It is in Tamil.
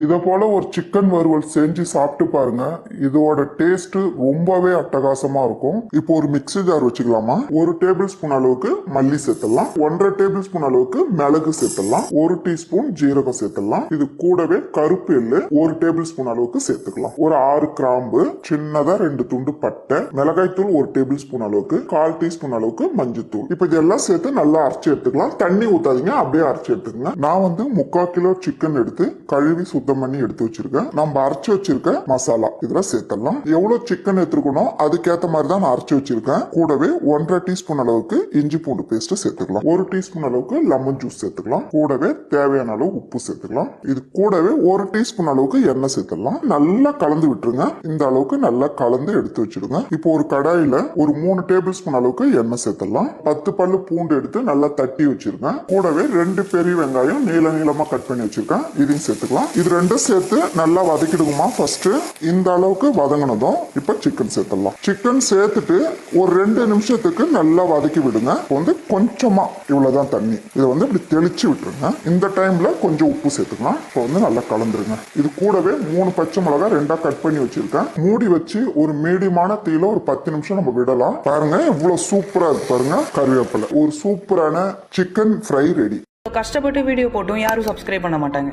இதை போல ஒரு சிக்கன் வறுவல் செஞ்சு சாப்பிட்டு பாருங்க. இதோட டேஸ்ட் ரொம்பவே அட்டகாசமா இருக்கும். இப்போ ஒரு மிக்ஸி ஜார் வச்சுக்கலாமா. 1 டேபிள் ஸ்பூன் அளவுக்கு மல்லி சேர்த்துடலாம். 1.5 டேபிள் ஸ்பூன் அளவுக்கு மிளகு சேர்த்துடலாம். 1 டீஸ்பூன் ஜீரகம் சேர்த்துடலாம். இது கூடவே கருப்பு எள்ளு 1 டேபிள் ஸ்பூன் அளவுக்கு சேர்த்துக்கலாம். ஒரு 6 கிராம்பு, சின்னதா 2 துண்டு பட்டை, மிளகாய் தூள் 1 டேபிள் ஸ்பூன் அளவுக்கு, 1/4 டீஸ்பூன் அளவுக்கு மஞ்சள் தூள். இப்ப இதெல்லாம் சேர்த்து நல்லா அரைச்சு எடுத்துக்கலாம். தண்ணி ஊத்தாதீங்க, அப்படியே அரைச்சு எடுத்துக்கங்க. நான் 3/4 கிலோ சிக்கன் எடுத்து கழுவி சுத்தம் பண்ணி எடுத்து வச்சிருக்கேன். நம்ம அரைச்சு வச்சிருக்க மசாலா இதுல சேர்த்தலாம். எவ்வளவு சிக்கன் எடுத்துக்கணும் அதுக்கேத்த மாதிரி தான் நான் அரைச்சு வச்சிருக்கேன். கூடவே 1.5 டீஸ்பூன் அளவுக்கு இஞ்சி பூண்டு பேஸ்ட் சேர்த்துக்கலாம். 1 டீஸ்பூன் அளவுக்கு லெமன் ஜூஸ் சேர்த்துக்கலாம். கூடவே தேவையான அளவு உப்பு சேர்த்துக்கலாம். இது கூடவே 1 டீஸ்பூன் அளவுக்கு எண்ணெய் சேர்த்துக்கலாம். நல்லா கலந்து விட்டுருங்க. இந்த அளவுக்கு நல்லா கலந்து எடுத்து வச்சிருங்க. இப்போ ஒரு கடாயில ஒரு 3 டேபிள் ஸ்பூன் அளவுக்கு எண்ணெய் சேர்த்துலாம். 10 பல்லு பூண்டு எடுத்து நல்லா தட்டி வச்சிருக்கேன். கூடவே 2 பெரிய வெங்காயம் நீளமா கட் பண்ணி வச்சிருக்கேன். இதையும் சேர்த்துக்கலாம். இது ரெண்டும் சேர்த்து நல்லா வதக்கிடுமா. ஃபர்ஸ்ட் இந்த அளவுக்கு வதங்கினதும் இப்ப சிக்கன் சேர்த்துடலாம். சிக்கன் சேர்த்துட்டு ஒரு 2 நிமிஷத்துக்கு நல்லா வதக்கி விடுங்க. கொஞ்சமா இவ்வளவுதான் தண்ணி. இதை இப்படி தெளிச்சு விட்டுருங்க. இந்த டைம்ல கொஞ்சம் உப்பு சேர்த்துக்கலாம். இப்போ நல்லா கலந்துருங்க. இது கூடவே 3 பச்சை மிளகாய் 2ஆ கட் பண்ணி வச்சிருக்கேன். மூடி வச்சு ஒரு மீடியமான தீயில ஒரு 10 நிமிஷம் நம்ம விடலாம். பாருங்க எவ்வளவு சூப்பரா இருக்கு பாருங்க. கருவேப்பிலை. ஒரு சூப்பரான சிக்கன் ஃப்ரை ரெடி. கஷ்டப்பட்டு வீடியோ போட்டும் யாரும் சப்ஸ்கிரைப் பண்ண மாட்டாங்க.